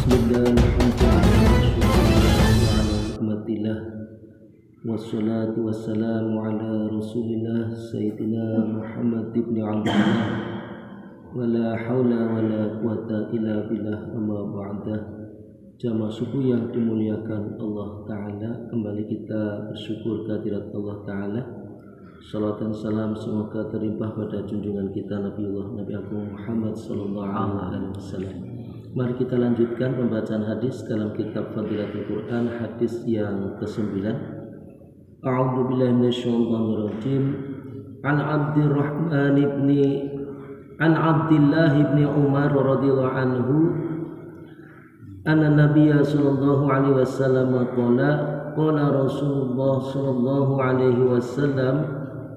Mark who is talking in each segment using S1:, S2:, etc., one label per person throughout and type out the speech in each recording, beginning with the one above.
S1: Bismillah, alhamdulillah, wassalatu wassalamu ala rasulillah Sayyidina Muhammad ibn Abdullah, wala hawla wala quwata illa billah, amma ba'dah. Jamaah subuh yang dimuliakan Allah Ta'ala, kembali kita bersyukur kehadirat Allah Ta'ala. Salat dan salam semoga terlimpah pada junjungan kita Nabiullah Nabi Agung Muhammad sallallahu alaihi wasallam. Mari kita lanjutkan pembacaan hadis dalam kitab Fadilatul Quran, hadis yang ke-9. A'udzu billahi minasyaitonir rajim. An Abdullah ibn Umar radhiyallahu anhu anna Nabiyya sallallahu alaihi wasallam qala Rasulullah sallallahu alaihi wasallam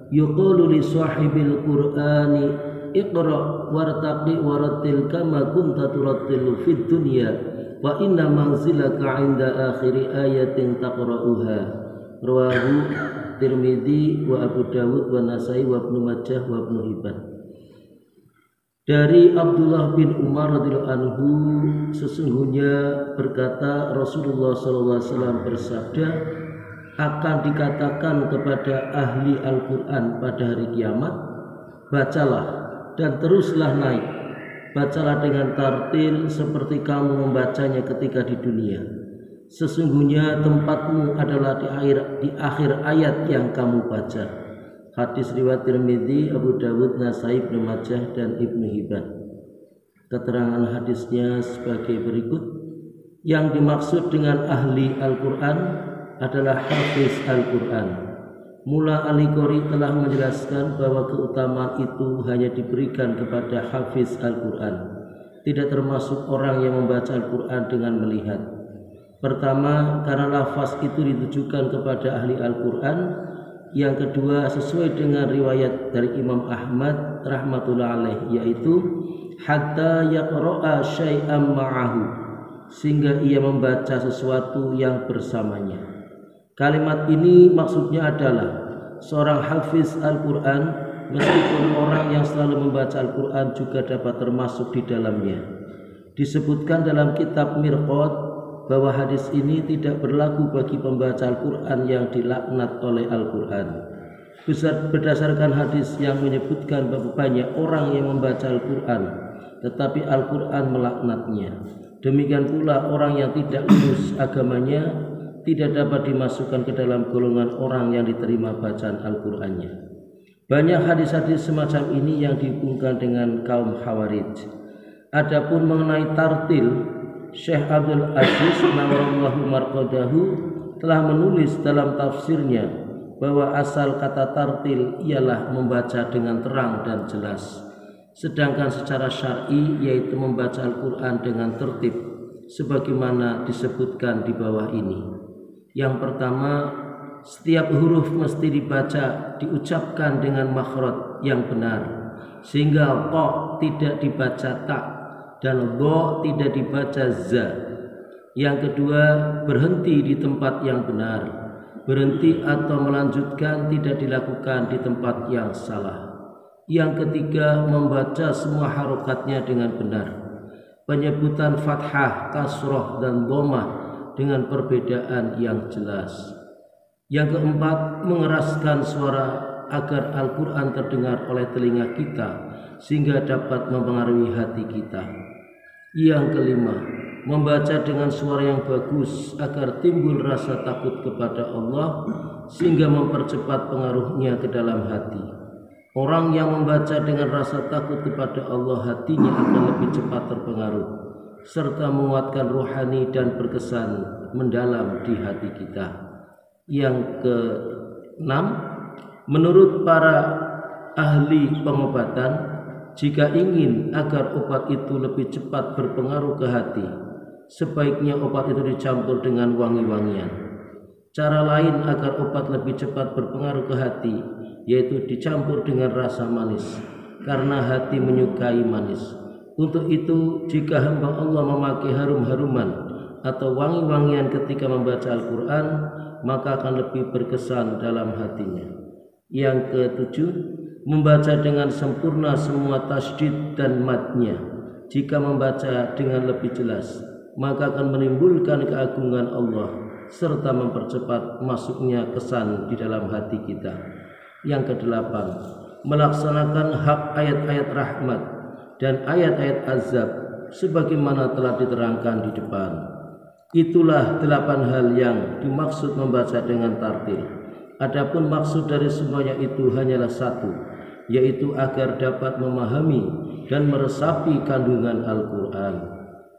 S1: yuqalu li sahibil Qur'ani Iqra wartaqi warattil kama kunta turattilu fid dunya wa inna manzilaka 'inda akhiri ayatin taqra'uha. Rawahu Tirmidzi wa Abu Dawud wa Nasai wa Ibnu Majah wa Ibnu Hibban. Dari Abdullah bin Umar radhiyallahu anhu, sesungguhnya berkata Rasulullah sallallahu alaihi wasallam bersabda, akan dikatakan kepada ahli Al-Qur'an pada hari kiamat, bacalah dan teruslah naik, bacalah dengan tartil seperti kamu membacanya ketika di dunia. Sesungguhnya tempatmu adalah di akhir ayat yang kamu baca. Hadis riwayat Tirmidzi, Abu Dawud, Nasai, Ibnu Majah dan Ibnu Hibban. Keterangan hadisnya sebagai berikut. Yang dimaksud dengan ahli Al-Quran adalah hafiz Al-Quran. Mula Al-Qari telah menjelaskan bahwa keutamaan itu hanya diberikan kepada hafiz Al-Quran, tidak termasuk orang yang membaca Al-Quran dengan melihat. Pertama, karena lafaz itu ditujukan kepada ahli Al-Quran. Yang kedua, sesuai dengan riwayat dari Imam Ahmad rahmatullah alaih, yaitu hatta yaqra'a syai'am ma'ahu, sehingga ia membaca sesuatu yang bersamanya. Kalimat ini maksudnya adalah seorang hafiz Al-Quran, meskipun orang yang selalu membaca Al-Quran juga dapat termasuk di dalamnya. Disebutkan dalam kitab Mirqat bahwa hadis ini tidak berlaku bagi pembaca Al-Quran yang dilaknat oleh Al-Quran. Berdasarkan hadis yang menyebutkan bahwa banyak orang yang membaca Al-Quran tetapi Al-Quran melaknatnya. Demikian pula orang yang tidak lurus agamanya tidak dapat dimasukkan ke dalam golongan orang yang diterima bacaan Al-Qur'annya. Banyak hadis-hadis semacam ini yang dihubungkan dengan kaum Khawarij. Adapun mengenai tartil, Syekh Abdul Aziz Nawwarallahu marqadahu telah menulis dalam tafsirnya bahwa asal kata tartil ialah membaca dengan terang dan jelas. Sedangkan secara syar'i yaitu membaca Al-Qur'an dengan tertib sebagaimana disebutkan di bawah ini. Yang pertama, setiap huruf mesti dibaca, diucapkan dengan makhraj yang benar, sehingga qa tidak dibaca ta dan dha tidak dibaca za. Yang kedua, berhenti di tempat yang benar. Berhenti atau melanjutkan tidak dilakukan di tempat yang salah. Yang ketiga, membaca semua harokatnya dengan benar. Penyebutan fathah, kasroh dan dhammah dengan perbedaan yang jelas. Yang keempat, mengeraskan suara agar Al-Quran terdengar oleh telinga kita sehingga dapat mempengaruhi hati kita. Yang kelima, membaca dengan suara yang bagus agar timbul rasa takut kepada Allah sehingga mempercepat pengaruhnya ke dalam hati. Orang yang membaca dengan rasa takut kepada Allah, hatinya akan lebih cepat terpengaruh serta menguatkan rohani dan berkesan mendalam di hati kita. Yang keenam, menurut para ahli pengobatan, jika ingin agar obat itu lebih cepat berpengaruh ke hati, sebaiknya obat itu dicampur dengan wangi-wangian. Cara lain agar obat lebih cepat berpengaruh ke hati yaitu dicampur dengan rasa manis, karena hati menyukai manis. Untuk itu, jika hamba Allah memakai harum-haruman atau wangi-wangian ketika membaca Al-Quran, maka akan lebih berkesan dalam hatinya. Yang ketujuh, membaca dengan sempurna semua tasydid dan matnya. Jika membaca dengan lebih jelas, maka akan menimbulkan keagungan Allah serta mempercepat masuknya kesan di dalam hati kita. Yang kedelapan, melaksanakan hak ayat-ayat rahmat dan ayat-ayat azab sebagaimana telah diterangkan di depan. Itulah 8 hal yang dimaksud membaca dengan tartil. Adapun maksud dari semuanya itu hanyalah satu, yaitu agar dapat memahami dan meresapi kandungan Al-Quran.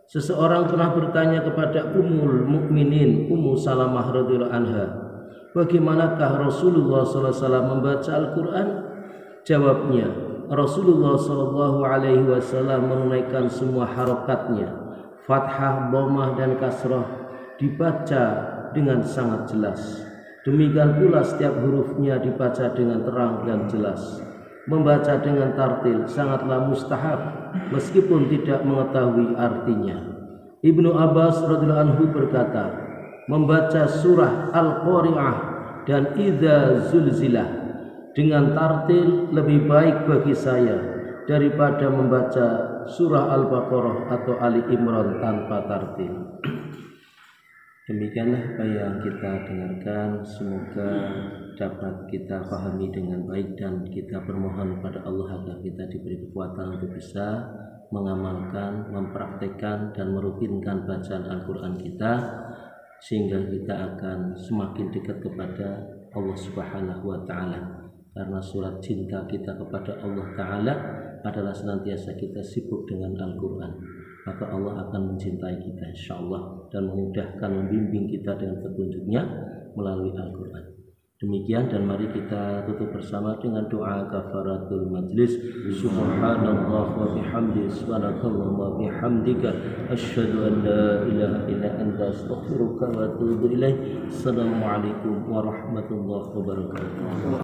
S1: Seseorang pernah bertanya kepada Ummul Mukminin Ummu Salamah radhiyallahu anha, bagaimanakah Rasulullah SAW membaca Al-Quran? Jawabnya, Rasulullah SAW menunaikan semua harokatnya, fathah, dhammah dan kasrah dibaca dengan sangat jelas. Demikian pula setiap hurufnya dibaca dengan terang dan jelas. Membaca dengan tartil sangatlah mustahab meskipun tidak mengetahui artinya. Ibnu Abbas radhiyallahu anhu berkata, membaca surah Al-Qari'ah dan Idza Zulzilah dengan tartil lebih baik bagi saya daripada membaca surah Al-Baqarah atau Ali Imran tanpa tartil. Demikianlah apa yang kita dengarkan, semoga dapat kita pahami dengan baik dan kita bermohon pada Allah agar kita diberi kekuatan untuk bisa mengamalkan, mempraktekkan dan merutinkan bacaan Al-Quran kita, sehingga kita akan semakin dekat kepada Allah Subhanahu wa Ta'ala. Karena surat cinta kita kepada Allah Ta'ala adalah senantiasa kita sibuk dengan Al-Quran, maka Allah akan mencintai kita insyaallah dan memudahkan membimbing kita dengan petunjuknya melalui Al-Quran. Demikian, dan mari kita tutup bersama dengan doa kafaratul majlis. Subhanallah wa bihamdihi, subhanakallah wa bihamdika, asyhadu an la ilaha illa anta, astaghfiruka wa atubu ilaik. Assalamualaikum warahmatullahi wabarakatuh.